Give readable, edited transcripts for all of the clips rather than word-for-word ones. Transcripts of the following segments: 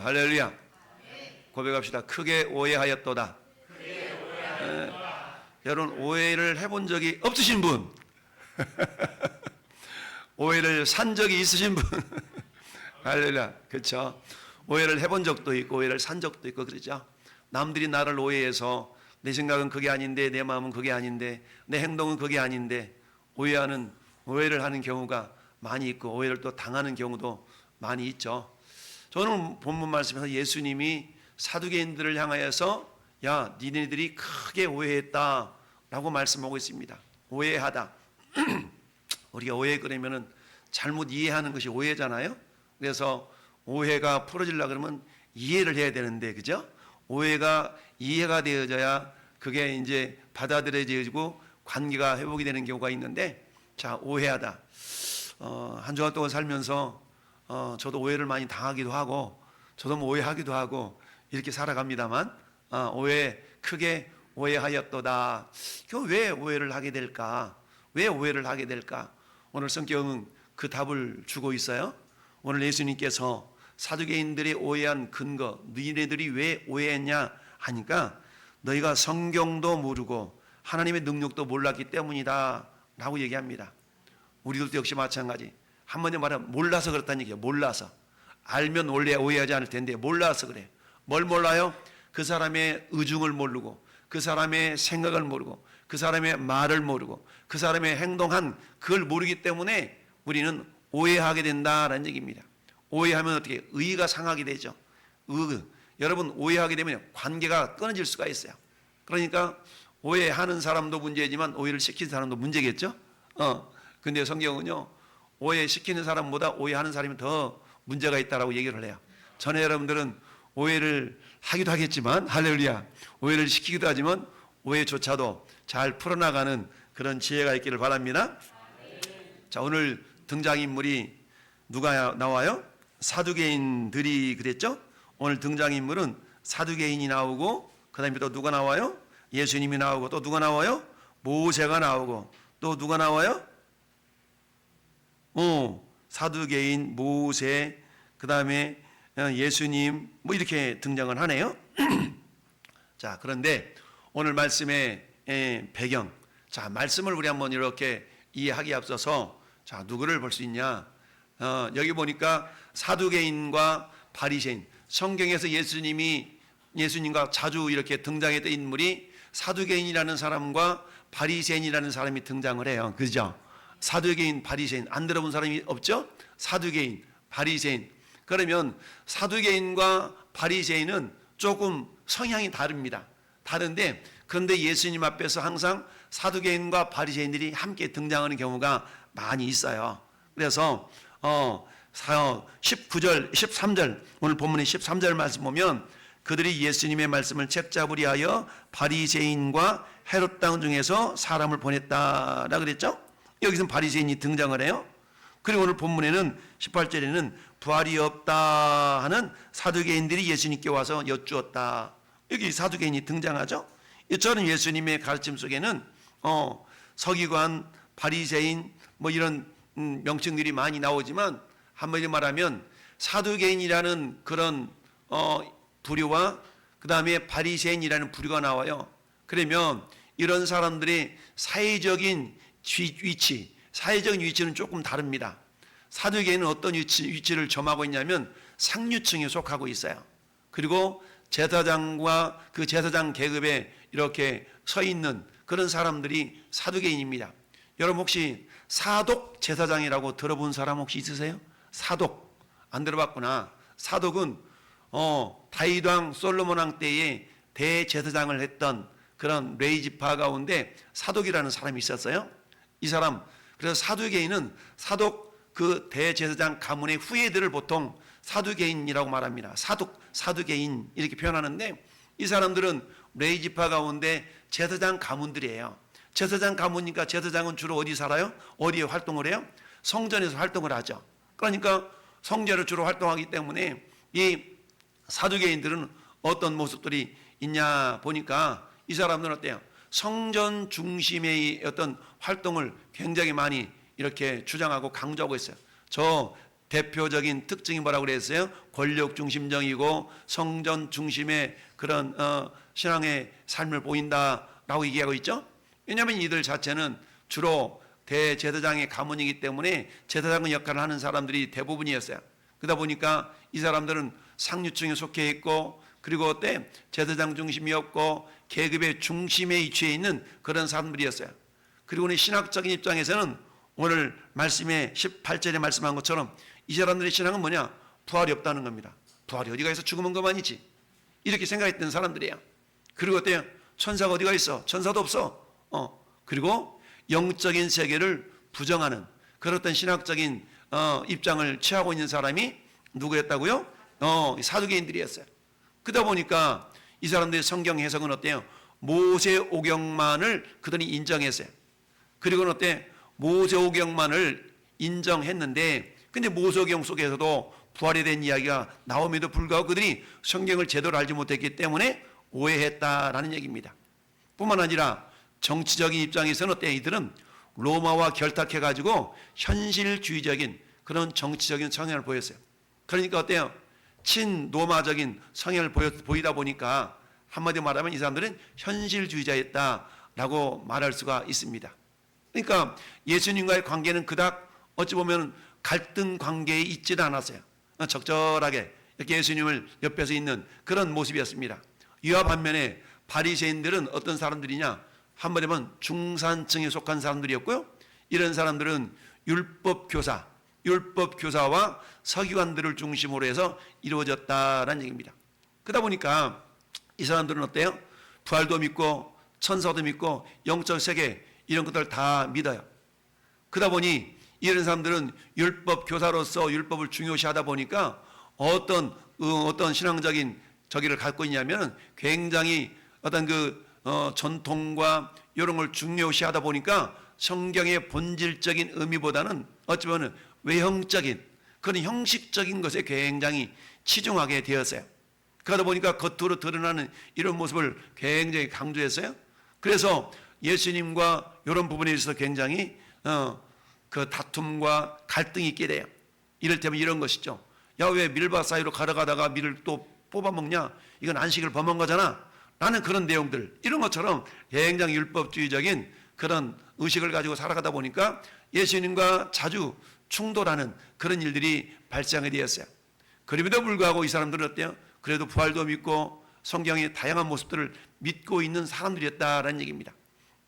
할렐루야. 고백합시다. 크게 오해하였도다. 여러분, 오해를 해본 적이 없으신 분, 오해를 산 적이 있으신 분, 할렐루야. 그렇죠? 오해를 해본 적도 있고 오해를 산 적도 있고 그러죠. 남들이 나를 오해해서 내 생각은 그게 아닌데, 내 마음은 그게 아닌데, 내 행동은 그게 아닌데 오해를 하는 경우가 많이 있고 오해를 또 당하는 경우도 많이 있죠. 저는 본문 말씀에서 예수님이 사두개인들을 향하여서 야, 니네들이 크게 오해했다 라고 말씀하고 있습니다. 오해하다. 우리가 오해 그러면은 잘못 이해하는 것이 오해잖아요. 그래서 오해가 풀어지려고 그러면 이해를 해야 되는데, 그죠? 오해가 이해가 되어져야 그게 이제 받아들여지고 관계가 회복이 되는 경우가 있는데, 자, 오해하다. 한 주간 동안 살면서 저도 오해를 많이 당하기도 하고 저도 뭐 오해하기도 하고 이렇게 살아갑니다만, 오해, 크게 오해하였도다. 왜 오해를 하게 될까? 왜 오해를 하게 될까? 오늘 성경은 그 답을 주고 있어요. 오늘 예수님께서 사두개인들이 오해한 근거, 너희네들이 왜 오해했냐 하니까 너희가 성경도 모르고 하나님의 능력도 몰랐기 때문이다 라고 얘기합니다. 우리들도 역시 마찬가지. 한마디로 말하면 몰라서 그렇다는 얘기예요. 몰라서. 알면 원래 오해하지 않을 텐데 몰라서 그래요. 뭘 몰라요? 그 사람의 의중을 모르고, 그 사람의 생각을 모르고, 그 사람의 말을 모르고, 그 사람의 행동한 그걸 모르기 때문에 우리는 오해하게 된다라는 얘기입니다. 오해하면 어떻게? 의가 상하게 되죠. 여러분, 오해하게 되면 관계가 끊어질 수가 있어요. 그러니까 오해하는 사람도 문제지만 오해를 시키는 사람도 문제겠죠. 근데 성경은요, 오해시키는 사람보다 오해하는 사람이 더 문제가 있다라고 얘기를 해요. 전에 여러분들은 오해를 하기도 하겠지만, 할렐루야, 오해를 시키기도 하지만 오해조차도 잘 풀어나가는 그런 지혜가 있기를 바랍니다. 자, 오늘 등장인물이 누가 나와요? 사두개인들이 그랬죠? 오늘 등장인물은 사두개인이 나오고, 그 다음에 또 누가 나와요? 예수님이 나오고, 또 누가 나와요? 모세가 나오고, 또 누가 나와요? 사두개인, 모세, 그 다음에 예수님, 뭐 이렇게 등장을 하네요. 자, 그런데 오늘 말씀의 배경, 자, 말씀을 우리 한번 이렇게 이해하기에 앞서서, 자, 누구를 볼 수 있냐? 여기 보니까 사두개인과 바리새인, 성경에서 예수님과 자주 이렇게 등장했던 인물이 사두개인이라는 사람과 바리새인이라는 사람이 등장을 해요. 그죠? 사두개인, 바리새인, 안 들어본 사람이 없죠? 사두개인, 바리새인. 그러면 사두개인과 바리새인은 조금 성향이 다릅니다. 다른데, 그런데 예수님 앞에서 항상 사두개인과 바리새인들이 함께 등장하는 경우가 많이 있어요. 그래서 19절, 13절, 오늘 본문의 13절 말씀 보면 그들이 예수님의 말씀을 책잡으리 하여 바리새인과 헤롯 땅 중에서 사람을 보냈다라 그랬죠? 여기서 바리새인이 등장을 해요. 그리고 오늘 본문에는 18절에는 부활이 없다 하는 사두개인들이 예수님께 와서 여쭈었다. 여기 사두개인이 등장하죠. 이처럼 예수님의 가르침 속에는 서기관, 바리새인 뭐 이런 명칭들이 많이 나오지만, 한마디로 말하면 사두개인이라는 그런 부류와 그 다음에 바리새인이라는 부류가 나와요. 그러면 이런 사람들의 사회적인 위치, 사회적인 위치는 조금 다릅니다. 사두개인은 어떤 위치를 점하고 있냐면 상류층에 속하고 있어요. 그리고 제사장과 그 제사장 계급에 이렇게 서 있는 그런 사람들이 사두개인입니다. 여러분 혹시 사독 제사장이라고 들어본 사람 혹시 있으세요? 사독 안 들어봤구나. 사독은 다윗 왕 솔로몬 왕 때에 대제사장을 했던 그런 레위지파 가운데 사독이라는 사람이 있었어요. 이 사람, 그래서 사두개인은 사독 그 대제사장 가문의 후예들을 보통 사두개인이라고 말합니다. 사두개인 이렇게 표현하는데, 이 사람들은 레위지파 가운데 제사장 가문들이에요. 제사장 가문이니까 제사장은 주로 어디 살아요? 어디에 활동을 해요? 성전에서 활동을 하죠. 그러니까 성전을 주로 활동하기 때문에 이 사두개인들은 어떤 모습들이 있냐 보니까 이 사람들은 어때요? 성전 중심의 어떤 활동을 굉장히 많이 이렇게 주장하고 강조하고 있어요. 저 대표적인 특징이 뭐라고 그랬어요? 권력 중심적이고 성전 중심의 그런 신앙의 삶을 보인다라고 얘기하고 있죠. 왜냐하면 이들 자체는 주로 대제사장의 가문이기 때문에 제사장 역할을 하는 사람들이 대부분이었어요. 그러다 보니까 이 사람들은 상류층에 속해 있고, 그리고 그때 제사장 중심이었고 계급의 중심에 위치해 있는 그런 사람들이었어요. 그리고 신학적인 입장에서는 오늘 말씀에 18절에 말씀한 것처럼 이 사람들의 신앙은 뭐냐? 부활이 없다는 겁니다. 부활이 어디가 있어? 죽으면 그만이지, 이렇게 생각했던 사람들이에요. 그리고 어때요? 천사가 어디가 있어? 천사도 없어. 그리고 영적인 세계를 부정하는 그런 어떤 신학적인 입장을 취하고 있는 사람이 누구였다고요? 사두개인들이었어요. 그러다 보니까 이 사람들의 성경 해석은 어때요? 모세오경만을 그들이 인정했어요. 그리고는 어때? 모세오경만을 인정했는데, 근데 모세오경 속에서도 부활에 대한 이야기가 나옴에도 불구하고 그들이 성경을 제대로 알지 못했기 때문에 오해했다라는 얘기입니다. 뿐만 아니라 정치적인 입장에서는 어때? 이들은 로마와 결탁해가지고 현실주의적인 그런 정치적인 성향을 보였어요. 그러니까 어때요? 친로마적인 성향을 보이다 보니까 한마디로 말하면 이 사람들은 현실주의자였다라고 말할 수가 있습니다. 그러니까 예수님과의 관계는 그닥 어찌 보면 갈등 관계에 있지도 않았어요. 적절하게 이렇게 예수님을 옆에서 있는 그런 모습이었습니다. 이와 반면에 바리새인들은 어떤 사람들이냐? 한마디로 하면 중산층에 속한 사람들이었고요. 이런 사람들은 율법교사와 서기관들을 중심으로 해서 이루어졌다라는 얘기입니다. 그러다 보니까 이 사람들은 어때요? 부활도 믿고 천사도 믿고 영적 세계 이런 것들을 다 믿어요. 그러다 보니 이런 사람들은 율법교사로서 율법을 중요시하다 보니까 어떤 신앙적인 저기를 갖고 있냐면 굉장히 어떤 전통과 이런 걸 중요시하다 보니까 성경의 본질적인 의미보다는 어찌 보면 외형적인 그런 형식적인 것에 굉장히 치중하게 되었어요. 그러다 보니까 겉으로 드러나는 이런 모습을 굉장히 강조했어요. 그래서 예수님과 이런 부분에 있어서 굉장히 그 다툼과 갈등이 있게 돼요. 이를테면 이런 것이죠. 야, 왜 밀밭 사이로 걸어가다가 밀을 또 뽑아먹냐? 이건 안식을 범한 거잖아. 라는 그런 내용들, 이런 것처럼 굉장히 율법주의적인 그런 의식을 가지고 살아가다 보니까 예수님과 자주 충돌하는 그런 일들이 발생이 되었어요. 그럼에도 불구하고 이 사람들은 어때요? 그래도 부활도 믿고 성경의 다양한 모습들을 믿고 있는 사람들이었다라는 얘기입니다.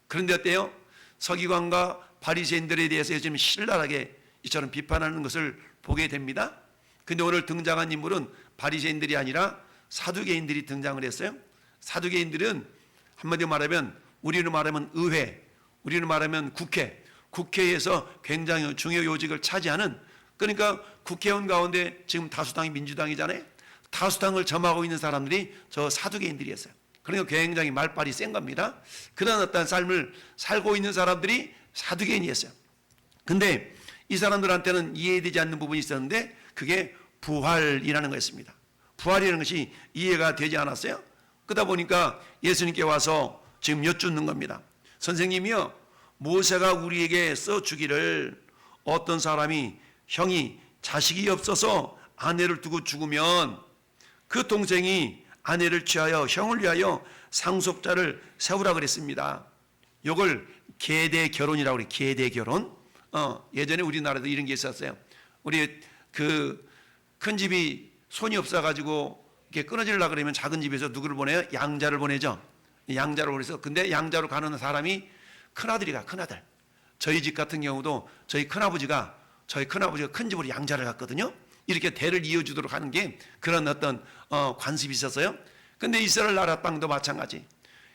그런데 어때요? 서기관과 바리새인들에 대해서 요즘 신랄하게 이처럼 비판하는 것을 보게 됩니다. 근데 오늘 등장한 인물은 바리새인들이 아니라 사두개인들이 등장을 했어요. 사두개인들은 한마디로 말하면 우리로 말하면 의회, 우리로 말하면 국회에서 굉장히 중요 요직을 차지하는, 그러니까 국회의원 가운데 지금 다수당이 민주당이잖아요. 다수당을 점하고 있는 사람들이 저 사두개인들이었어요. 그러니까 굉장히 말빨이 센 겁니다. 그런 어떤 삶을 살고 있는 사람들이 사두개인이었어요. 근데 이 사람들한테는 이해되지 않는 부분이 있었는데 그게 부활이라는 거였습니다. 부활이라는 것이 이해가 되지 않았어요. 그러다 보니까 예수님께 와서 지금 여쭙는 겁니다. 선생님이요, 모세가 우리에게 써주기를 어떤 사람이 형이 자식이 없어서 아내를 두고 죽으면 그 동생이 아내를 취하여 형을 위하여 상속자를 세우라 그랬습니다. 이걸 계대 결혼이라고 그래요. 계대 결혼. 예전에 우리나라도 이런 게 있었어요. 우리 큰 집이 손이 없어가지고 이렇게 끊어지려고 그러면 작은 집에서 누구를 보내요? 양자를 보내죠. 양자로 보내서, 근데 양자로 가는 사람이 큰아들이가, 큰아들. 저희 집 같은 경우도 저희 큰아버지가 큰 집으로 양자를 갔거든요. 이렇게 대를 이어주도록 하는 게 그런 어떤 관습이 있었어요. 근데 이스라엘 나라 땅도 마찬가지.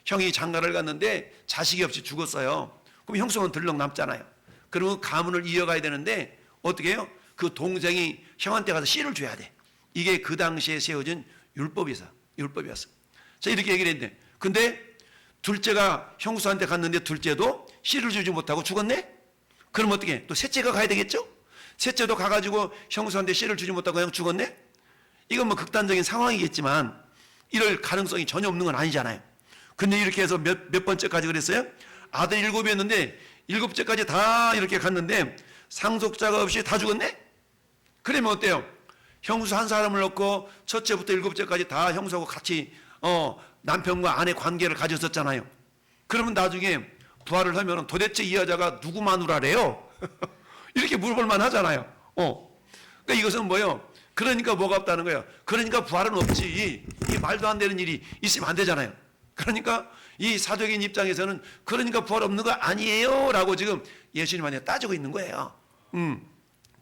형이 장가를 갔는데 자식이 없이 죽었어요. 그럼 형수는 들렁 남잖아요. 그러면 가문을 이어가야 되는데 어떻게 해요? 그 동생이 형한테 가서 씨를 줘야 돼. 이게 그 당시에 세워진 율법이었어. 자, 이렇게 얘기를 했는데, 근데 둘째가 형수한테 갔는데 둘째도 씨를 주지 못하고 죽었네? 그럼 어떻게 해? 또 셋째가 가야 되겠죠? 셋째도 가가지고 형수한테 씨를 주지 못하고 그냥 죽었네? 이건 뭐 극단적인 상황이겠지만 이럴 가능성이 전혀 없는 건 아니잖아요. 근데 이렇게 해서 몇 번째까지 그랬어요? 아들 7이었는데 7째까지 다 이렇게 갔는데 상속자가 없이 다 죽었네? 그러면 어때요? 형수 한 사람을 넣고 첫째부터 일곱째까지 다 형수하고 같이 남편과 아내 관계를 가졌었잖아요. 그러면 나중에 부활을 하면 도대체 이 여자가 누구 마누라래요? 이렇게 물어볼 만 하잖아요. 그러니까 이것은 뭐예요? 그러니까 뭐가 없다는 거예요. 그러니까 부활은 없지. 이 말도 안 되는 일이 있으면 안 되잖아요. 그러니까 이 사도계인 입장에서는 그러니까 부활 없는 거 아니에요 라고 지금 예수님한테 따지고 있는 거예요.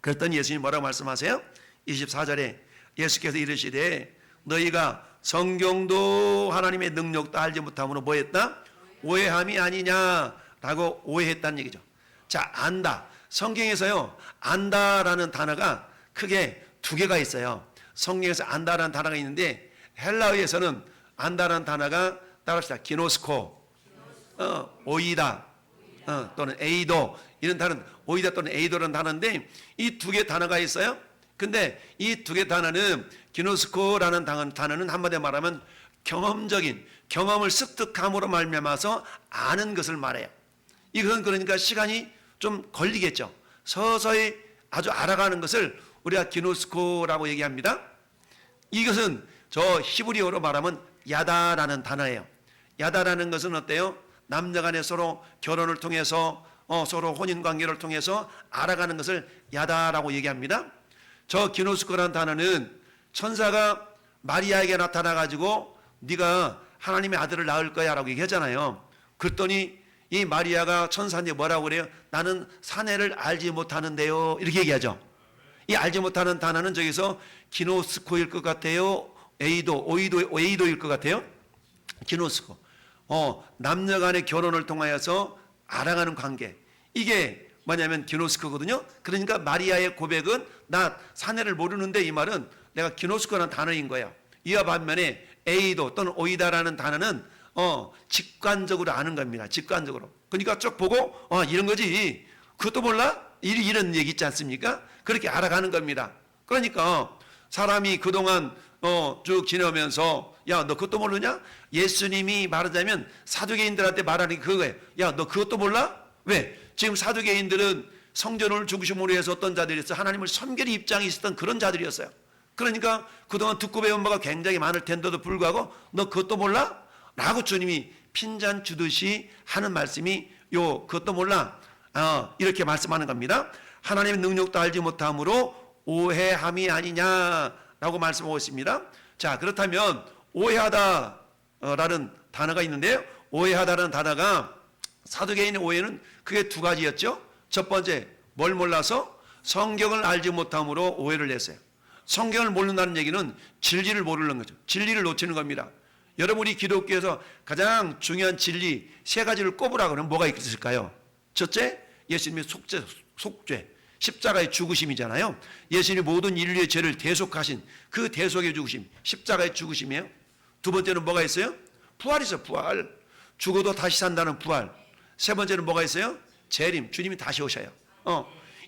그랬더니 예수님 뭐라고 말씀하세요? 24절에 예수께서 이르시되 너희가 성경도 하나님의 능력도 알지 못함으로 뭐 했다? 오해함이 아니냐라고 오해했다는 얘기죠. 자, 안다. 성경에서요, 안다라는 단어가 크게 두 개가 있어요. 성경에서 안다라는 단어가 있는데 헬라어에서는 안다라는 단어가 따라합시다. 기노스코, 오이다, 또는 에이도 이런 단어는 오이다 또는 에이도라는 단어인데 이 두 개 단어가 있어요. 근데 이 두 개 단어는 기노스코라는 단어는 한마디로 말하면 경험적인 경험을 습득함으로 말미암아서 아는 것을 말해요. 이건 그러니까 시간이 좀 걸리겠죠. 서서히 아주 알아가는 것을 우리가 기노스코라고 얘기합니다. 이것은 저 히브리어로 말하면 야다라는 단어예요. 야다라는 것은 어때요? 남녀 간에 서로 결혼을 통해서 서로 혼인관계를 통해서 알아가는 것을 야다라고 얘기합니다. 저 기노스코라는 단어는 천사가 마리아에게 나타나가지고 네가 하나님의 아들을 낳을 거야 라고 얘기하잖아요. 그랬더니 이 마리아가 천사한테 뭐라고 그래요? 나는 사내를 알지 못하는데요 이렇게 얘기하죠. 이 알지 못하는 단어는 저기서 기노스코일 것 같아요? 오이도일 것 같아요? 기노스코. 남녀 간의 결혼을 통하여서 알아가는 관계. 이게 뭐냐면 기노스코거든요. 그러니까 마리아의 고백은 나 사내를 모르는데 이 말은 내가 기노스코라는 단어인 거예요. 이와 반면에 에이도 또는 오이다라는 단어는 직관적으로 아는 겁니다. 직관적으로. 그러니까 쭉 보고 이런 거지. 그것도 몰라? 이런 얘기 있지 않습니까? 그렇게 알아가는 겁니다. 그러니까 사람이 그동안 쭉 지내면서 야, 너 그것도 모르냐? 예수님이 말하자면 사두개인들한테 말하는 게 그거예요. 야, 너 그것도 몰라? 왜? 지금 사두개인들은 성전을 중심으로 해서 어떤 자들이었어요? 하나님을 섬기는 입장에 있었던 그런 자들이었어요. 그러니까 그동안 듣고 배운 바가 굉장히 많을 텐데도 불구하고 너 그것도 몰라? 라고 주님이 핀잔 주듯이 하는 말씀이 그것도 몰라? 이렇게 말씀하는 겁니다. 하나님의 능력도 알지 못함으로 오해함이 아니냐라고 말씀하고 있습니다. 자, 그렇다면 오해하다라는 단어가 있는데요. 오해하다라는 단어가 사두개인의 오해는 크게 두 가지였죠. 첫 번째, 뭘 몰라서? 성경을 알지 못함으로 오해를 했어요. 성경을 모른다는 얘기는 진리를 모르는 거죠. 진리를 놓치는 겁니다. 여러분이 기독교에서 가장 중요한 진리 세 가지를 꼽으라고 하면 뭐가 있을까요? 첫째, 예수님의 속죄, 십자가의 죽으심이잖아요. 예수님이 모든 인류의 죄를 대속하신 그 대속의 죽으심, 십자가의 죽으심이에요. 두 번째는 뭐가 있어요? 부활이죠. 부활. 죽어도 다시 산다는 부활. 세 번째는 뭐가 있어요? 재림. 주님이 다시 오셔요.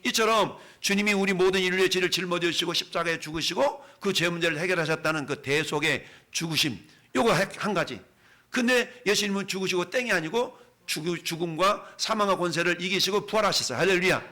이처럼 주님이 우리 모든 인류의 죄를 짊어지시고 십자가에 죽으시고 그 죄 문제를 해결하셨다는 그 대속의 죽으심. 요거 한 가지. 근데 예수님은 죽으시고 땡이 아니고 죽음과 사망의 권세를 이기시고 부활하셨어요. 할렐루야.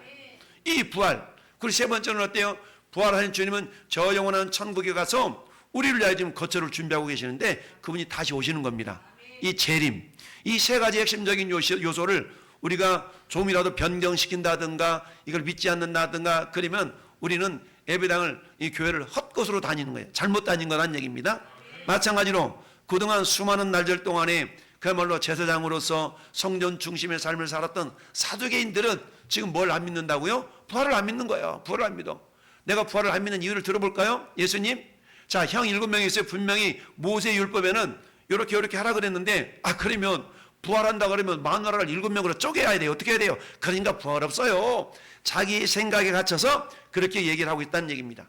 이 부활. 그리고 세 번째는 어때요? 부활하신 주님은 저 영원한 천국에 가서 우리를 위하여 지금 거처를 준비하고 계시는데 그분이 다시 오시는 겁니다. 이 재림. 이 세 가지 핵심적인 요소를 우리가 조금이라도 변경시킨다든가 이걸 믿지 않는다든가 그러면 우리는 예배당을 이 교회를 헛것으로 다니는 거예요. 잘못 다닌 거란 얘기입니다. 마찬가지로 그동안 수많은 날들 동안에 그야말로 제사장으로서 성전 중심의 삶을 살았던 사두개인들은 지금 뭘 안 믿는다고요? 부활을 안 믿는 거예요. 부활을 안 믿어. 내가 부활을 안 믿는 이유를 들어볼까요? 예수님? 자, 형 7명이 있어요. 분명히 모세 율법에는 이렇게 하라 그랬는데 그러면 부활한다 그러면 마누라를 7명으로 쪼개야 돼요. 어떻게 해야 돼요? 그러니까 부활 없어요. 자기 생각에 갇혀서 그렇게 얘기를 하고 있다는 얘기입니다.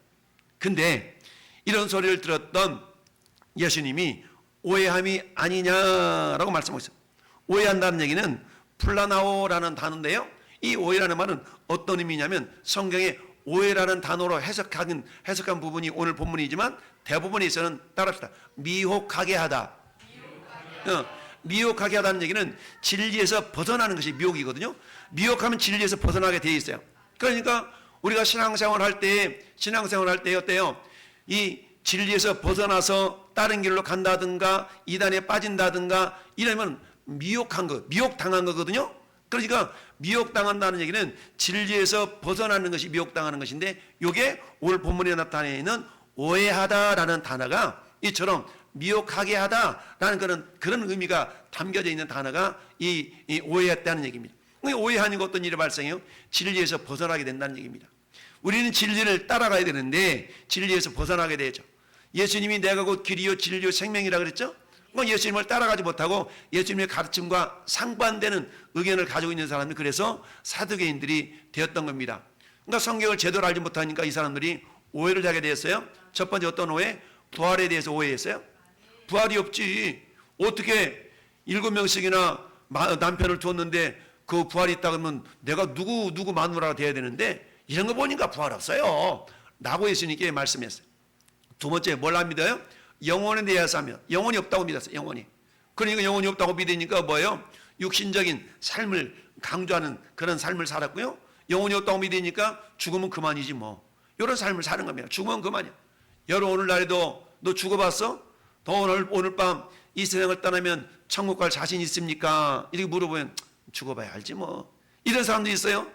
근데 이런 소리를 들었던 예수님이 오해함이 아니냐라고 말씀하고 있어요. 오해한다는 얘기는 플라나오라는 단어인데요. 이 오해라는 말은 어떤 의미냐면 성경에 오해라는 단어로 해석한 부분이 오늘 본문이지만 대부분에서는 따라합시다. 미혹하게 하다. 미혹하게 하다는 얘기는 진리에서 벗어나는 것이 미혹이거든요. 미혹하면 진리에서 벗어나게 되어 있어요. 그러니까 우리가 신앙생활 할 때 어때요? 이 진리에서 벗어나서 다른 길로 간다든가 이단에 빠진다든가 이러면 미혹당한 거거든요. 그러니까 미혹당한다는 얘기는 진리에서 벗어나는 것이 미혹당하는 것인데, 이게 오늘 본문에 나타나 있는 오해하다라는 단어가 이처럼 미혹하게 하다라는 그런 의미가 담겨져 있는 단어가 이 오해했다는 얘기입니다. 오해하는 것 어떤 일이 발생해요? 진리에서 벗어나게 된다는 얘기입니다. 우리는 진리를 따라가야 되는데 진리에서 벗어나게 되죠. 예수님이 내가 곧 길이요 진리요 생명이라 그랬죠? 예수님을 따라가지 못하고 예수님의 가르침과 상반되는 의견을 가지고 있는 사람이 그래서 사두개인들이 되었던 겁니다. 그러니까 성경을 제대로 알지 못하니까 이 사람들이 오해를 하게 되었어요. 첫 번째 어떤 오해? 부활에 대해서 오해했어요. 부활이 없지. 어떻게 7명씩이나 남편을 뒀는데 그 부활이 있다 그러면 내가 누구 마누라가 돼야 되는데 이런 거 보니까 부활 없어요 라고 예수님께 말씀했어요. 두 번째 뭘 안 믿어요? 영혼에 대해서 하면 영혼이 없다고 믿었어요. 영혼이. 그러니까 영혼이 없다고 믿으니까 뭐예요? 육신적인 삶을 강조하는 그런 삶을 살았고요. 영혼이 없다고 믿으니까 죽으면 그만이지 뭐. 이런 삶을 사는 겁니다. 죽으면 그만이야. 여러분 오늘날에도 너 죽어봤어? 너 오늘 밤 이 세상을 떠나면 천국 갈 자신 있습니까? 이렇게 물어보면 죽어봐야 알지 뭐. 이런 사람도 있어요.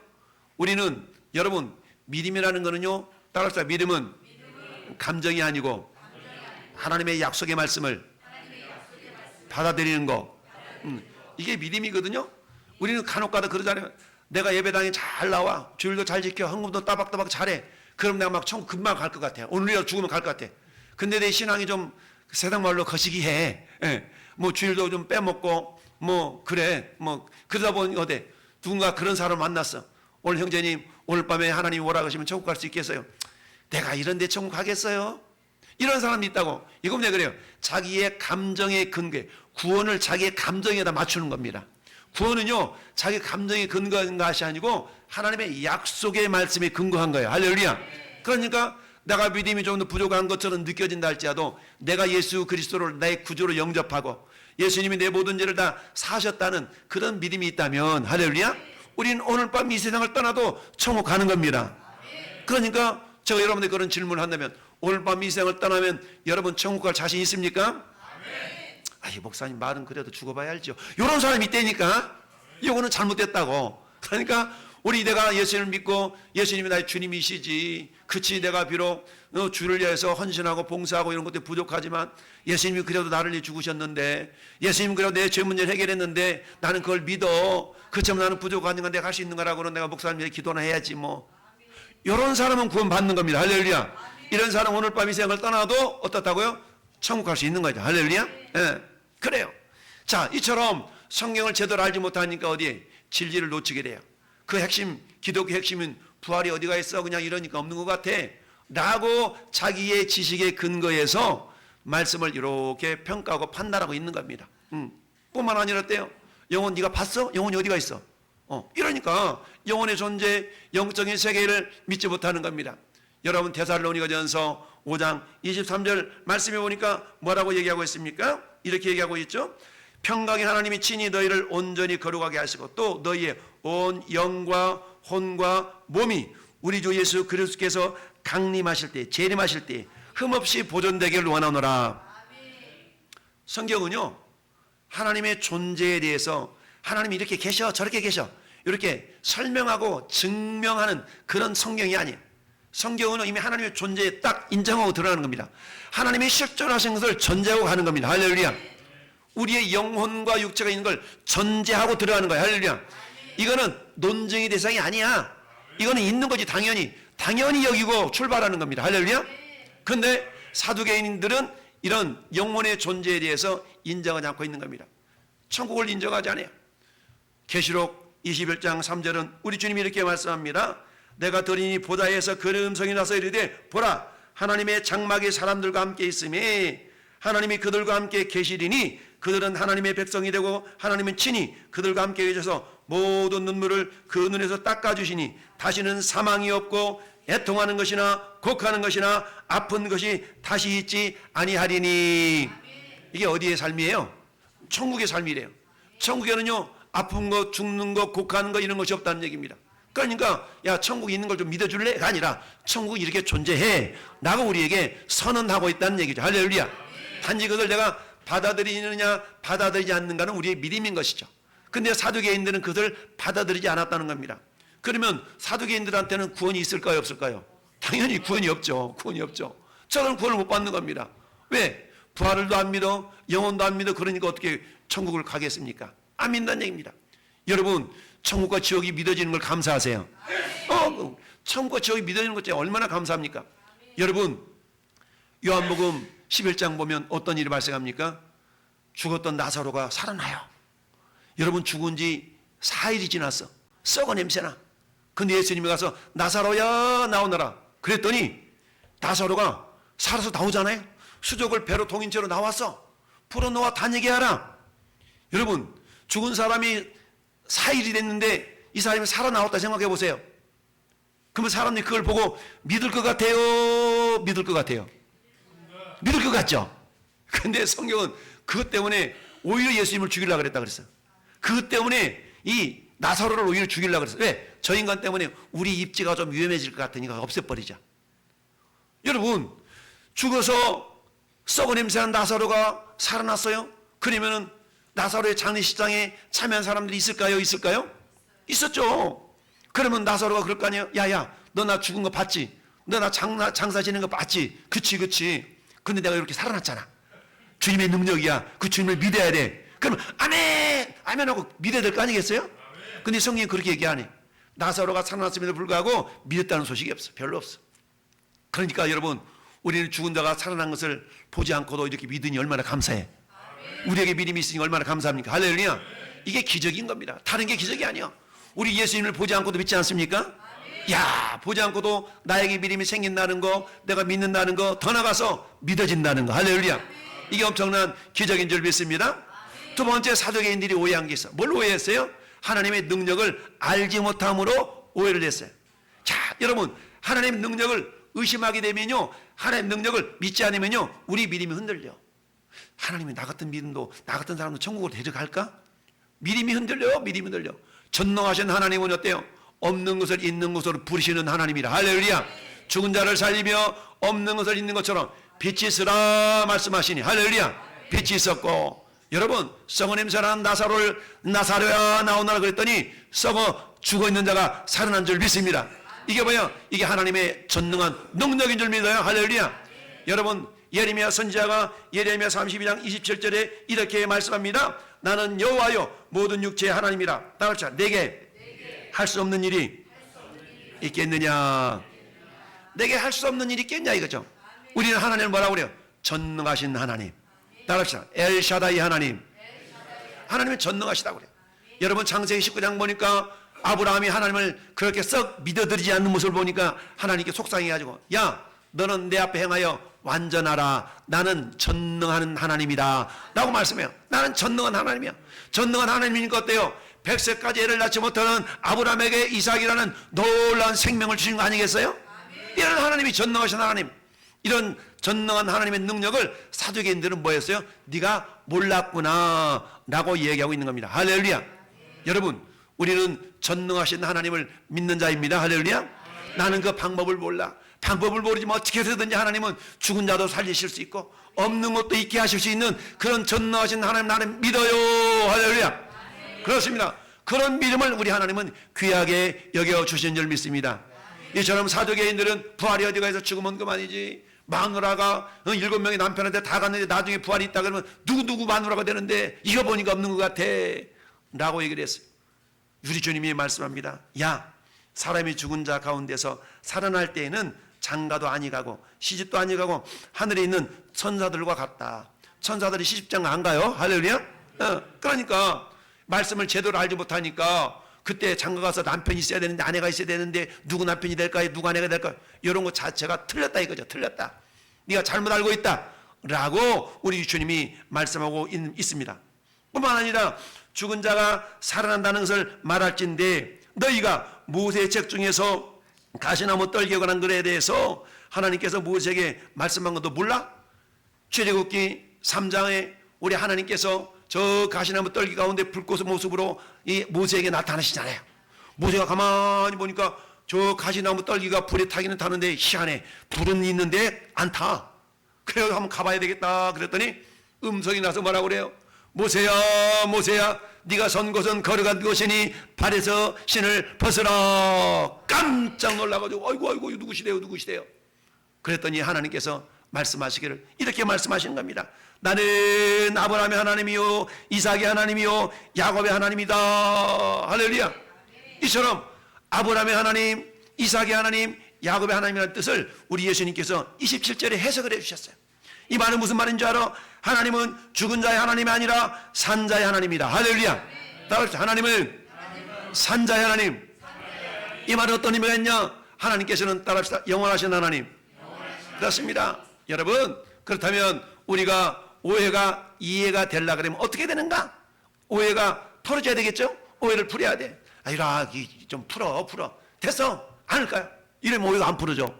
우리는 여러분 믿음이라는 거는요, 따라서 믿음은 감정이 아니고 하나님의 약속의 말씀을 받아들이는 거. 이게 믿음이거든요. 우리는 간혹가다 그러잖아요. 내가 예배당에 잘 나와, 주일도 잘 지켜, 헌금도 따박따박 잘해. 그럼 내가 막 천국 금방 갈 것 같아. 오늘이라도 죽으면 갈 것 같아. 근데 내 신앙이 좀 세상 말로 거시기해. 예. 뭐 주일도 좀 빼먹고 뭐 그래. 뭐 그러다 보니 어때? 누군가 그런 사람 만났어. 오늘 형제님 오늘 밤에 하나님이 오라 그러시면 천국 갈 수 있겠어요? 내가 이런데 천국 가겠어요? 이런 사람이 있다고. 이건 왜 그래요? 자기의 감정의 근거에, 구원을 자기의 감정에다 맞추는 겁니다. 구원은요 자기 감정에 근거한 것이 아니고 하나님의 약속의 말씀에 근거한 거예요. 할렐루야. 그러니까 내가 믿음이 좀 더 부족한 것처럼 느껴진다 할지라도 내가 예수 그리스도를 나의 구주로 영접하고 예수님이 내 모든 죄를 다 사셨다는 그런 믿음이 있다면, 할렐루야, 우리는 오늘 밤 이 세상을 떠나도 천국 가는 겁니다. 그러니까 제가 여러분들 그런 질문을 한다면 오늘 밤 이 세상을 떠나면 여러분 천국 갈 자신 있습니까? 아이 목사님 말은 그래도 죽어봐야 알죠. 이런 사람이 있다니까. 이거는 잘못됐다고. 그러니까 내가 예수님을 믿고 예수님이 나의 주님이시지, 그치 내가 비록 주를 위해서 헌신하고 봉사하고 이런 것들이 부족하지만 예수님이 그래도 나를 위해 죽으셨는데, 예수님이 그래도 내 죄 문제를 해결했는데 나는 그걸 믿어. 그렇지만 나는 부족하니까 내가 할 수 있는 거라고는 내가 목사님 위해 기도나 해야지 뭐. 이런 사람은 구원 받는 겁니다. 할렐루야. 이런 사람 오늘 밤 이 생을 떠나도 어떻다고요? 천국 갈 수 있는 거죠. 할렐루야. 예. 그래요. 자, 이처럼 성경을 제대로 알지 못하니까 어디에 진리를 놓치게 돼요. 그 핵심, 기독교 핵심은 부활이 어디가 있어? 그냥 이러니까 없는 것 같아 라고 자기의 지식의 근거에서 말씀을 이렇게 평가하고 판단하고 있는 겁니다. 뿐만 아니라 어때요? 영혼 네가 봤어? 영혼이 어디가 있어? 이러니까 영혼의 존재, 영적인 세계를 믿지 못하는 겁니다. 여러분 데살로니가전서 5장 23절 말씀해 보니까 뭐라고 얘기하고 있습니까? 이렇게 얘기하고 있죠. 평강의 하나님이 친히 너희를 온전히 거룩하게 하시고 또 너희의 온 영과 혼과 몸이 우리 주 예수 그리스도께서 강림하실 때, 재림하실 때 흠없이 보존되기를 원하노라. 성경은요 하나님의 존재에 대해서 하나님이 이렇게 계셔 저렇게 계셔 이렇게 설명하고 증명하는 그런 성경이 아니에요. 성경은 이미 하나님의 존재에 딱 인정하고 들어가는 겁니다. 하나님이 실존하신 것을 전제하고 가는 겁니다. 할렐루야. 우리의 영혼과 육체가 있는 걸 전제하고 들어가는 거예요. 할렐루야. 이거는 논증의 대상이 아니야. 이거는 있는 거지. 당연히 여기고 출발하는 겁니다. 할렐루야. 그런데 사두개인들은 이런 영혼의 존재에 대해서 인정하지 않고 있는 겁니다. 천국을 인정하지 않아요. 계시록 21장 3절은 우리 주님이 이렇게 말씀합니다. 내가 들으니 보다에서 그 음성이 나서 이르되 보라 하나님의 장막이 사람들과 함께 있으니 하나님이 그들과 함께 계시리니 그들은 하나님의 백성이 되고 하나님은 친히 그들과 함께 계셔서 모든 눈물을 그 눈에서 닦아주시니 다시는 사망이 없고 애통하는 것이나 곡하는 것이나 아픈 것이 다시 있지 아니하리니. 이게 어디의 삶이에요? 천국의 삶이래요. 천국에는요 아픈 것, 죽는 것, 곡하는 것 이런 것이 없다는 얘기입니다. 그러니까 야 천국이 있는 걸 좀 믿어줄래?가 아니라 천국이 이렇게 존재해 라고 우리에게 선언하고 있다는 얘기죠. 할렐루야. 단지 그걸 내가 받아들이느냐 받아들이지 않는가는 우리의 믿음인 것이죠. 근데 사두개인들은 그것을 받아들이지 않았다는 겁니다. 그러면 사두개인들한테는 구원이 있을까요 없을까요? 당연히 구원이 없죠. 구원이 없죠. 저는 구원을 못 받는 겁니다. 왜? 부활을도 안 믿어, 영혼도 안 믿어. 그러니까 어떻게 천국을 가겠습니까? 안 믿는다는 얘기입니다. 여러분, 천국과 지옥이 믿어지는 걸 감사하세요. 천국과 지옥이 믿어지는 것 얼마나 감사합니까? 여러분, 요한복음 11장 보면 어떤 일이 발생합니까? 죽었던 나사로가 살아나요. 여러분, 죽은 지 4일이 지났어. 썩어 냄새나. 근데 예수님이 가서 나사로야 나오너라 그랬더니 나사로가 살아서 나오잖아요. 수족을 배로 동인 채로 나왔어. 풀어놓아 다니게 하라. 여러분, 죽은 사람이 4일이 됐는데 이 사람이 살아나왔다 생각해 보세요. 그러면 사람들이 그걸 보고 믿을 것 같아요? 믿을 것 같아요? 믿을 것 같죠? 근데 성경은 그것 때문에 오히려 예수님을 죽이려고 그랬다 그랬어요. 그것 때문에 이 나사로를 오히려 죽이려고 그랬어요. 왜? 저 인간 때문에 우리 입지가 좀 위험해질 것 같으니까 없애버리자. 여러분, 죽어서 썩은 냄새난 나사로가 살아났어요? 그러면은 나사로의 장례식장에 참여한 사람들이 있을까요? 있을까요? 있었죠. 그러면 나사로가 그럴 거 아니에요? 야야, 너 나 죽은 거 봤지? 너 나 장사 지는 거 봤지? 그치. 근데 내가 이렇게 살아났잖아. 주님의 능력이야. 그 주님을 믿어야 돼. 그러면 아멘 하고 믿어야 될 거 아니겠어요? 근데 성경이 그렇게 얘기 안 해. 나사로가 살아났음에도 불구하고 믿었다는 소식이 없어. 별로 없어. 그러니까 여러분, 우리는 죽은 자가 살아난 것을 보지 않고도 이렇게 믿으니 얼마나 감사해. 우리에게 믿음이 있으니 얼마나 감사합니까? 할렐루야. 이게 기적인 겁니다. 다른 게 기적이 아니야. 우리 예수님을 보지 않고도 믿지 않습니까? 야, 보지 않고도 나에게 믿음이 생긴다는 거, 내가 믿는다는 거, 더 나가서 믿어진다는 거. 할렐루야. 이게 엄청난 기적인 줄 믿습니다. 두 번째, 사두개인들이 오해한 게 있어. 뭘 오해했어요? 하나님의 능력을 알지 못함으로 오해를 했어요. 자, 여러분, 하나님의 능력을 의심하게 되면요, 하나님의 능력을 믿지 않으면요, 우리 믿음이 흔들려. 하나님이 나 같은 믿음도, 나 같은 사람도 천국으로 데려갈까? 믿음이 흔들려요. 믿음이 흔들려. 전능하신 하나님은 어때요? 없는 것을 있는 것으로 부르시는 하나님이라. 할렐루야. 죽은 자를 살리며 없는 것을 있는 것처럼 빛이 있으라 말씀하시니. 할렐루야. 빛이 있었고, 여러분, 썩어 냄새나는 나사로야 나오너라 그랬더니 썩어 죽어있는 자가 살아난 줄 믿습니다. 이게 뭐야? 이게 하나님의 전능한 능력인 줄 믿어요. 할렐루야. 여러분, 예레미야 선지자가 예레미야 32장 27절에 이렇게 말씀합니다. 나는 여호와여 모든 육체의 하나님이라. 따라합시다. 내게 할 수 없는 일이 있겠느냐? 내게 할 수 없는 일이 있겠냐 이거죠. 우리는 하나님을 뭐라고 그래요? 전능하신 하나님. 따라합시다. 엘샤다이 하나님. 하나님은 전능하시다고 그래요. 여러분, 창세기 19장 보니까 아브라함이 하나님을 그렇게 썩 믿어들이지 않는 모습을 보니까 하나님께 속상해가지고, 야, 너는 내 앞에 행하여 완전하라. 나는 전능한 하나님이다 라고 말씀해요. 나는 전능한 하나님이야. 전능한 하나님이니까 어때요? 100세까지 애를 낳지 못하는 아브라함에게 이삭이라는 놀라운 생명을 주신 거 아니겠어요? 이런 하나님이 전능하신 하나님, 이런 전능한 하나님의 능력을 사두개인들은 뭐였어요? 네가 몰랐구나 라고 얘기하고 있는 겁니다. 할렐루야. 여러분, 우리는 전능하신 하나님을 믿는 자입니다. 할렐루야. 나는 그 방법을 몰라. 방법을 모르지만 어떻게 해서든지 하나님은 죽은 자도 살리실 수 있고 없는 것도 있게 하실 수 있는 그런 전능하신 하나님 나는 믿어요. 할렐루야. 그렇습니다. 그런 믿음을 우리 하나님은 귀하게 여겨주신 줄 믿습니다. 이처럼 사두개인들은 부활이 어디 가서 죽으면 그만이지, 마누라가 7명의 남편한테 다 갔는데 나중에 부활이 있다 그러면 누구 마누라가 되는데 이거 보니까 없는 것 같아 라고 얘기를 했어요. 우리 주님이 말씀합니다. 야, 사람이 죽은 자 가운데서 살아날 때에는 장가도 아니가고 시집도 아니가고 하늘에 있는 천사들과 같다. 천사들이 시집장 안 가요? 할렐루야. 그러니까 말씀을 제대로 알지 못하니까 그때 장가 가서 남편이 있어야 되는데 아내가 있어야 되는데 누구 남편이 될까요? 누구 아내가 될까요? 이런 것 자체가 틀렸다 이거죠. 틀렸다. 네가 잘못 알고 있다 라고 우리 주님이 말씀하고 있습니다. 뿐만 아니라 죽은 자가 살아난다는 것을 말할진데 너희가 모세의 책 중에서 가시나무 떨기에 관한 글에 대해서 하나님께서 모세에게 말씀한 것도 몰라? 출애굽기 3장에 우리 하나님께서 저 가시나무 떨기 가운데 불꽃의 모습으로 이 모세에게 나타나시잖아요. 모세가 가만히 보니까 저 가시나무 떨기가 불에 타기는 타는데 희한해. 불은 있는데 안 타. 그래서 한번 가봐야 되겠다 그랬더니 음성이 나서 뭐라고 그래요? 모세야 모세야 네가 선 곳은 걸어간 곳이니 발에서 신을 벗으라. 깜짝 놀라가지고 아이고 누구시대요 그랬더니 하나님께서 말씀하시기를 이렇게 말씀하시는 겁니다. 나는 아브라함의 하나님이요 이삭의 하나님이요 야곱의 하나님이다. 할렐루야. 이처럼 아브라함의 하나님, 이삭의 하나님, 야곱의 하나님이라는 뜻을 우리 예수님께서 27절에 해석을 해주셨어요. 이 말은 무슨 말인 줄 알아? 하나님은 죽은 자의 하나님이 아니라 산 자의 하나님이다. 할렐루야. 따라합시다. 하나님은 산 자의 하나님. 이 말은 어떤 의미가 있냐? 하나님께서는 따라합시다. 영원하신 하나님. 그렇습니다. 여러분, 그렇다면 우리가 오해가 이해가 되려고 그러면 어떻게 되는가? 오해가 털어져야 되겠죠? 오해를 풀어야 돼. 아니라 좀 풀어. 됐어? 않을까요? 이러면 오해가 안 풀어져.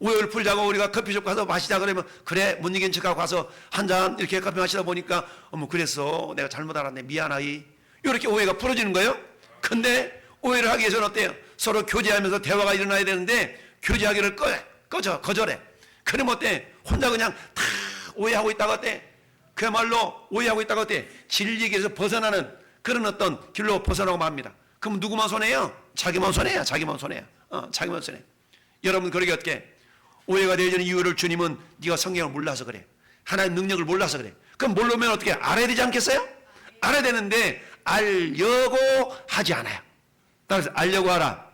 오해를 풀자고 우리가 커피숍 가서 마시자 그러면 그래 못 이긴 척하고 가서 한 잔 이렇게 커피 마시다 보니까 어머 그랬어 내가 잘못 알았네 미안하이 이렇게 오해가 풀어지는 거예요. 근데 오해를 하기 위해서는 어때요? 서로 교제하면서 대화가 일어나야 되는데 교제하기를 거절해. 그럼 어때? 혼자 그냥 다 오해하고 있다가 어때? 그야말로 오해하고 있다가 어때? 진리에서 벗어나는 그런 어떤 길로 벗어나고 맙니다. 그럼 누구만 손해요? 자기만 손해야. 자기만 손해. 여러분 그러게 어떻게? 오해가 되어지는 이유를 주님은 네가 성경을 몰라서 그래. 하나님 능력을 몰라서 그래. 그럼 모르면 어떻게? 알아야 되지 않겠어요? 알아야 되는데 알려고 하지 않아요. 따라서 알려고 하라.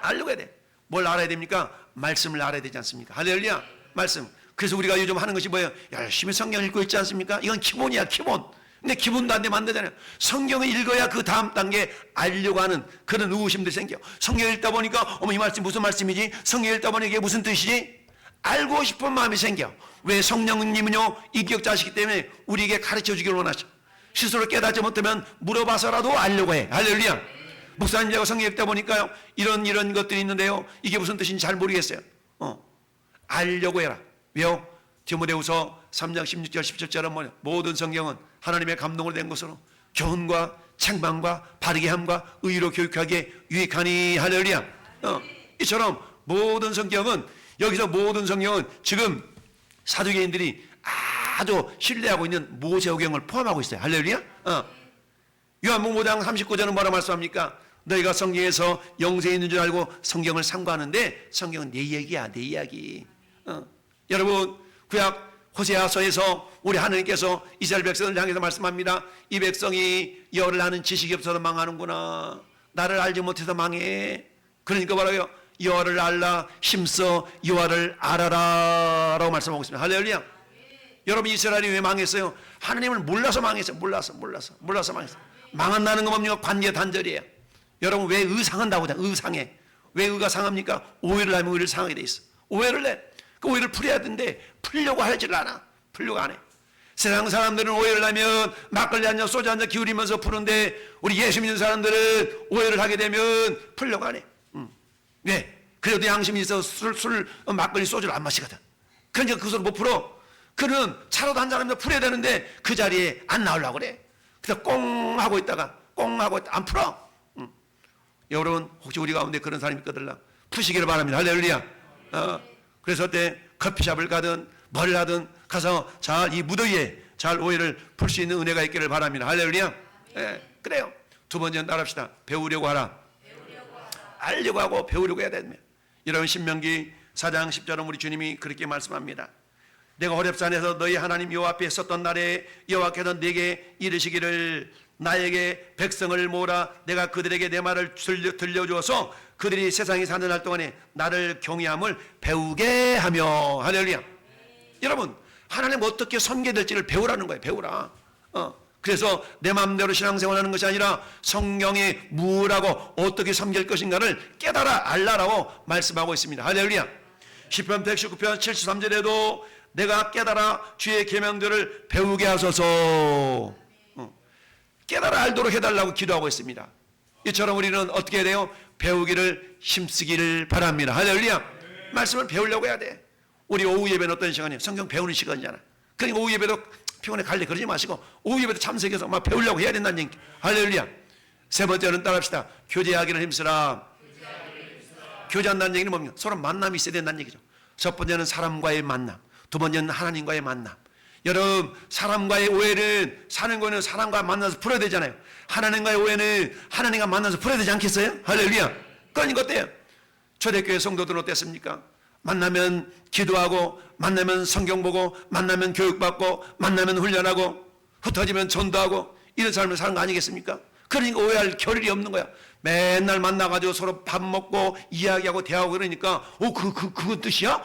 알려고 해야 돼. 뭘 알아야 됩니까? 말씀을 알아야 되지 않습니까? 할렐루야. 말씀. 그래서 우리가 요즘 하는 것이 뭐예요? 열심히 성경 읽고 있지 않습니까? 이건 기본이야 기본. 근데 기본도 안 되면 안 되잖아요. 성경을 읽어야 그 다음 단계 알려고 하는 그런 의구심들이 생겨. 성경 읽다 보니까 어머 이 말씀 무슨 말씀이지? 성경 읽다 보니까 이게 무슨 뜻이지? 알고 싶은 마음이 생겨. 왜? 성령님은요 인격자시기 때문에 우리에게 가르쳐 주기를 원하죠. 스스로 깨닫지 못하면 물어봐서라도 알려고 해. 할렐루야. 목사님 제가 성경 읽다 보니까요 이런 것들이 있는데요 이게 무슨 뜻인지 잘 모르겠어요. 알려고 해라. 왜요? 디모데후서 3장 16절 17절은 뭐냐? 모든 성경은 하나님의 감동을 낸 것으로 교훈과 책망과 바르게 함과 의로 교육하기에 유익하니. 할렐루야. 이처럼 모든 성경은 여기서 모든 성경은 지금 사두개인들이 아주 신뢰하고 있는 모세오경을 포함하고 있어요. 할렐루야. 요한복음 5장 39절은 뭐라 말씀합니까? 너희가 성경에서 영생이 있는 줄 알고 성경을 상고하는데 성경은 내 얘기야 내 이야기. 여러분 구약 호세아서에서 우리 하나님께서 이스라엘 백성을 향해서 말씀합니다. 이 백성이 여호와를 아는 지식이 없어서 망하는구나. 나를 알지 못해서 망해. 그러니까 뭐라고요? 여호와를 알라 힘써 여호와를 알아라 라고 말씀하고 있습니다. 할렐루야. 여러분 이스라엘이 왜 망했어요? 하나님을 몰라서 망했어요. 몰라서 망했어요. 망한다는 건 뭡니까? 관계 단절이에요. 여러분 왜 의상한다고 하잖아요. 의상해. 왜 의가 상합니까? 오해를 하면 의를 상하게 돼 있어. 오해를 해. 그 오해를 풀어야 되는데 풀려고 하질 않아. 풀려고 안 해. 세상 사람들은 오해를 하면 막걸리 한 잔 소주 한 잔 기울이면서 푸는데 우리 예수 믿는 사람들은 오해를 하게 되면 풀려고 안 해. 왜? 그래도 양심이 있어서 술 막걸리 소주를 안 마시거든. 그러니까 그것을 못 풀어. 그는 차로도 한 잔 풀어야 되는데 그 자리에 안 나오려고 그래. 그래서 꽁 하고 있다가 안 풀어. 여러분 혹시 우리 가운데 그런 사람이 있거든요. 푸시기를 바랍니다. 할렐루야. 그래서 그때 커피숍을 가든 뭘 하든 가서 잘 이 무더위에 잘 오해를 풀 수 있는 은혜가 있기를 바랍니다. 할렐루야. 그래요. 두 번째는 따라합시다. 배우려고 하라. 알려고 하고 배우려고 해야 됩니다. 여러분 신명기 4장 10절은 우리 주님이 그렇게 말씀합니다. 내가 호렙산에서 너희 하나님 여호와 앞에 섰던 날에 여호와께서 내게 이르시기를 나에게 백성을 모으라. 내가 그들에게 내 말을 들려주어서 그들이 세상에 사는 날 동안에 나를 경외함을 배우게 하며. 할렐루야. 여러분 하나님 어떻게 섬겨야 될지를 배우라는 거예요. 배우라. 그래서 내 마음대로 신앙생활하는 것이 아니라 성경에 무엇하고 어떻게 섬길 것인가를 깨달아 알라라고 말씀하고 있습니다. 할렐루야. 시편 119편 73절에도 내가 깨달아 주의 계명들을 배우게 하소서. 깨달아 알도록 해달라고 기도하고 있습니다. 이처럼 우리는 어떻게 해야 돼요? 배우기를 힘쓰기를 바랍니다. 할렐루야. 말씀을 배우려고 해야 돼. 우리 오후 예배는 어떤 시간이에요? 성경 배우는 시간이잖아. 그러니까 오후 예배도 피곤해 갈래 그러지 마시고 오후 예배도 참석해서 막 배우려고 해야 된다는 얘기. 할렐루야. 세 번째는 따라합시다. 교제하기를 힘쓰라. 교제한다는 얘기는 뭡니까? 서로 만남이 있어야 된다는 얘기죠. 첫 번째는 사람과의 만남, 두 번째는 하나님과의 만남. 여러분, 사람과의 오해를 사는 거는 사람과 만나서 풀어야 되잖아요. 하나님과의 오해는 하나님과 만나서 풀어야 되지 않겠어요? 할렐루야. 그러니까 어때요? 초대교회 성도들은 어땠습니까? 만나면 기도하고, 만나면 성경 보고, 만나면 교육받고, 만나면 훈련하고, 흩어지면 전도하고, 이런 삶을 사는 거 아니겠습니까? 그러니까 오해할 겨를이 없는 거야. 맨날 만나가지고 서로 밥 먹고 이야기하고 대화하고 그러니까 그건 뜻이야?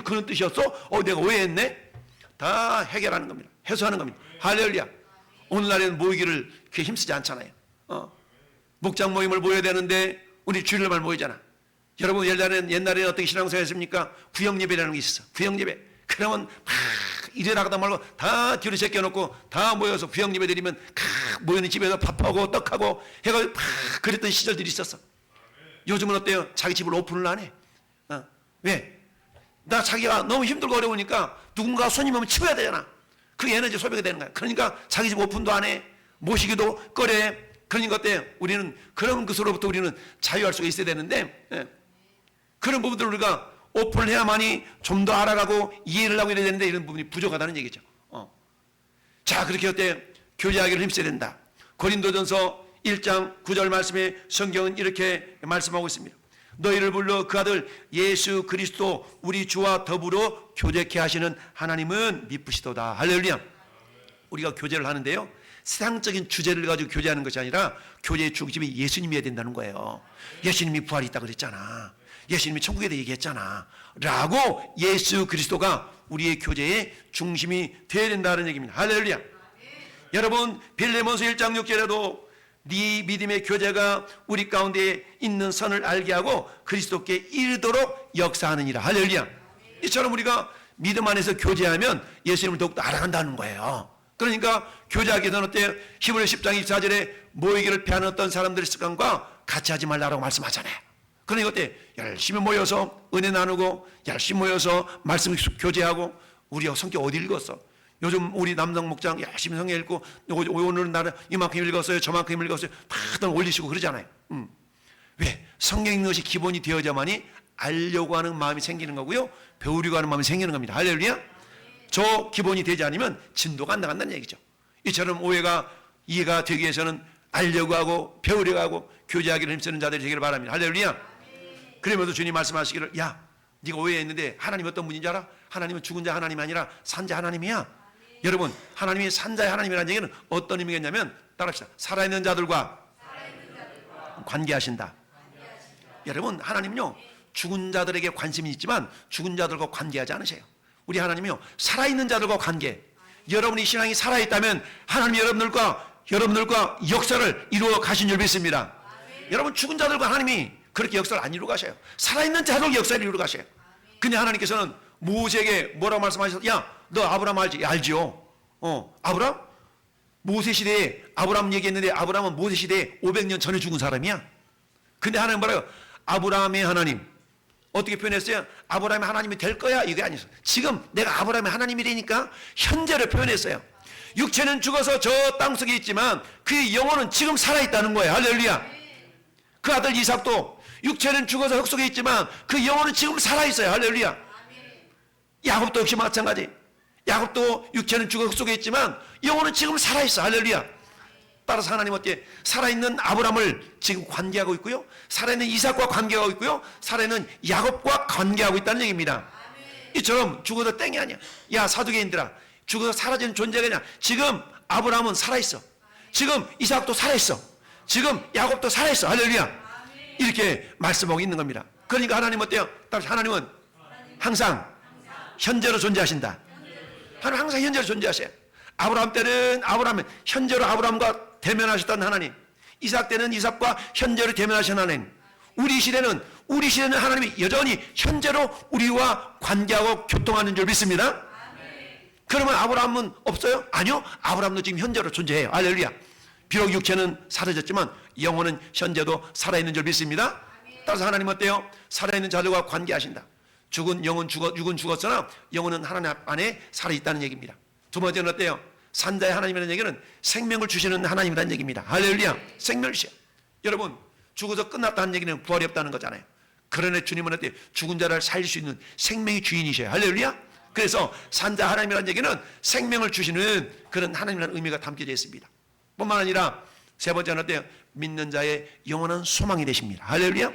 그런 뜻이었어? 내가 오해했네? 다 해결하는 겁니다. 해소하는 겁니다. 할렐루야. 오늘날에는 모이기를 그렇게 힘쓰지 않잖아요. 목장 모임을 모여야 되는데 우리 주일날만 모이잖아. 여러분 옛날에는 어떻게 신앙생활했습니까? 구역예배라는 게 있었어. 구역예배. 그러면 막 이래나가다 말고 다 뒤로 제껴놓고 다 모여서 구역예배 드리면 모이는 집에서 밥하고 떡하고 해가지고 막 그랬던 시절들이 있었어. 요즘은 어때요? 자기 집을 오픈을 안 해. 왜? 나 자기가 너무 힘들고 어려우니까 누군가 손님 오면 치워야 되잖아. 그게 에너지 소비가 되는 거야. 그러니까 자기 집 오픈도 안 해. 모시기도 꺼려. 그러니까 어때요? 우리는 그런 것으로부터 우리는 자유할 수가 있어야 되는데 그런 부분들을 우리가 오픈을 해야만이 좀 더 알아가고 이해를 하고 이래야 되는데 이런 부분이 부족하다는 얘기죠. 자, 그렇게 어때요? 교제하기를 힘써야 된다. 고린도전서 1장 9절 말씀에 성경은 이렇게 말씀하고 있습니다. 너희를 불러 그 아들 예수 그리스도 우리 주와 더불어 교제케 하시는 하나님은 미쁘시도다. 할렐루야. 우리가 교제를 하는데요, 세상적인 주제를 가지고 교제하는 것이 아니라 교제의 중심이 예수님이어야 된다는 거예요. 예수님이 부활이 있다고 그랬잖아. 예수님이 천국에 대해 얘기했잖아 라고 예수 그리스도가 우리의 교제의 중심이 되어야 된다는 얘기입니다. 할렐루야. 여러분, 빌레몬서 1장 6절에도 네 믿음의 교제가 우리 가운데 있는 선을 알게 하고 그리스도께 이르도록 역사하느니라. 할렐루야. 이처럼 우리가 믿음 안에서 교제하면 예수님을 더욱더 알아간다는 거예요. 그러니까 교제하기 위해서는 어때요? 히브리서 10장 24절에 모이기를 피하는 어떤 사람들의 습관과 같이 하지 말라고 말씀하잖아요. 그러니까 어때? 열심히 모여서 은혜 나누고 열심히 모여서 말씀 교제하고. 우리가 성경 어디 읽었어? 요즘 우리 남성 목장 열심히 성경 읽고 오늘은 나는 이만큼 읽었어요, 저만큼 읽었어요, 다들 올리시고 그러잖아요. 왜? 성경 읽는 것이 기본이 되어야만이 알려고 하는 마음이 생기는 거고요, 배우려고 하는 마음이 생기는 겁니다. 할렐루야. 저 기본이 되지 않으면 진도가 안 나간다는 얘기죠. 이처럼 오해가 이해가 되기 위해서는 알려고 하고 배우려고 하고 교제하기를 힘쓰는 자들이 되기를 바랍니다. 할렐루야. 그러면서 주님 말씀하시기를, 야, 네가 오해했는데 하나님 어떤 분인지 알아? 하나님은 죽은 자 하나님이 아니라 산 자 하나님이야. 여러분, 하나님이 산자의 하나님이라는 얘기는 어떤 의미겠냐면, 따라합시다. 살아있는 자들과 관계하신다. 여러분, 하나님은요 죽은 자들에게 관심이 있지만 죽은 자들과 관계하지 않으세요. 우리 하나님이요 살아있는 자들과 관계. 여러분이 신앙이 살아있다면 하나님이 여러분들과 역사를 이루어 가신 줄 믿습니다. 여러분, 죽은 자들과 하나님이 그렇게 역사를 안 이루어 가셔요. 살아있는 자들과 역사를 이루어 가셔요. 근데 하나님께서는 모세에게 뭐라고 말씀하셨어요? 야, 너 아브라함 알지? 알지요. 아브라함? 모세 시대에 아브라함 얘기했는데 아브라함은 모세 시대에 500년 전에 죽은 사람이야. 근데 하나님 뭐라고요? 아브라함의 하나님. 어떻게 표현했어요? 아브라함의 하나님이 될 거야, 이게 아니었어요. 지금 내가 아브라함의 하나님이 되니까 현재를 표현했어요. 육체는 죽어서 저 땅속에 있지만 그의 영혼은 지금 살아있다는 거예요. 할렐루야. 그 아들 이삭도 육체는 죽어서 흙 속에 있지만 그 영혼은 지금 살아있어요. 할렐루야. 야곱도 역시 마찬가지. 야곱도 육체는 죽어 흙 속에 있지만 영혼은 지금 살아있어. 할렐루야. 따라서 하나님 어때요? 살아있는 아브라함을 지금 관계하고 있고요, 살아있는 이삭과 관계하고 있고요, 살아있는 야곱과 관계하고 있다는 얘기입니다. 이처럼 죽어도 땡이 아니야. 야, 사두개인들아, 죽어서 사라지는 존재가 아니야. 지금 아브라함은 살아있어. 지금 이삭도 살아있어. 지금 야곱도 살아있어. 할렐루야. 이렇게 말씀하고 있는 겁니다. 그러니까 하나님 어때요? 따라서 하나님은 항상 현재로 존재하신다. 하나님 항상 현재로 존재하세요. 아브라함 때는 아브라함은 현재로 아브라함과 대면하셨던 하나님, 이삭 때는 이삭과 현재로 대면하신 하나님, 우리 시대는 하나님이 여전히 현재로 우리와 관계하고 교통하는 줄 믿습니다. 그러면 아브라함은 없어요? 아니요, 아브라함도 지금 현재로 존재해요. 할렐루야. 비록 육체는 사라졌지만 영혼은 현재도 살아있는 줄 믿습니다. 따라서 하나님 어때요? 살아있는 자들과 관계하신다. 육은 죽었으나 영혼은 하나님 안에 살아있다는 얘기입니다. 두 번째는 어때요? 산자의 하나님이라는 얘기는 생명을 주시는 하나님이라는 얘기입니다. 할렐루야. 생명을 주셔. 여러분, 죽어서 끝났다는 얘기는 부활이 없다는 거잖아요. 그러나 주님은 어때? 죽은 자를 살릴 수 있는 생명의 주인이셔요. 할렐루야. 그래서 산자 하나님이라는 얘기는 생명을 주시는 그런 하나님이라는 의미가 담겨져 있습니다. 뿐만 아니라 세 번째는 어때요? 믿는 자의 영원한 소망이 되십니다. 할렐루야.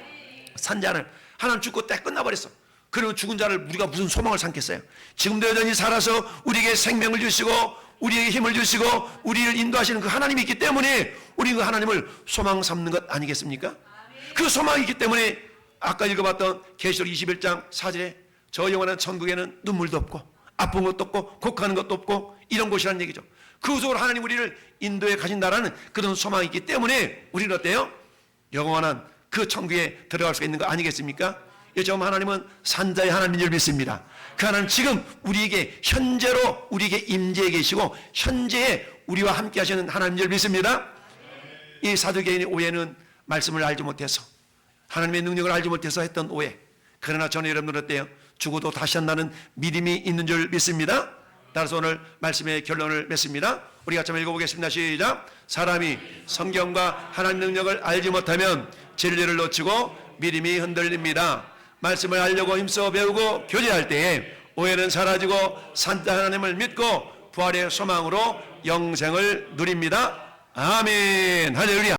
산자는 하나님 죽고 딱 끝나버렸어. 그리고 죽은 자를 우리가 무슨 소망을 삼겠어요? 지금도 여전히 살아서 우리에게 생명을 주시고 우리에게 힘을 주시고 우리를 인도하시는 그 하나님이 있기 때문에 우리 그 하나님을 소망 삼는 것 아니겠습니까? 그 소망이 있기 때문에 아까 읽어봤던 계시록 21장 4절에 저 영원한 천국에는 눈물도 없고 아픈 것도 없고 곡하는 것도 없고 이런 곳이라는 얘기죠. 그 속으로 하나님 우리를 인도해 가신다라는 그런 소망이 있기 때문에 우리는 어때요? 영원한 그 천국에 들어갈 수 있는 거 아니겠습니까? 요즘 하나님은 산자의 하나님인 줄 믿습니다. 그 하나님 지금 우리에게 현재로 우리에게 임재해 계시고 현재에 우리와 함께 하시는 하나님인 줄 믿습니다. 이 사두개인의 오해는 말씀을 알지 못해서 하나님의 능력을 알지 못해서 했던 오해. 그러나 저는 여러분들 어때요? 죽어도 다시 한다는 믿음이 있는 줄 믿습니다. 따라서 오늘 말씀의 결론을 맺습니다. 우리 같이 한번 읽어보겠습니다. 시작. 사람이 성경과 하나님 능력을 알지 못하면 진리를 놓치고 믿음이 흔들립니다. 말씀을 알려고 힘써 배우고 교제할 때에 오해는 사라지고 산자 하나님을 믿고 부활의 소망으로 영생을 누립니다. 아멘. 할렐루야.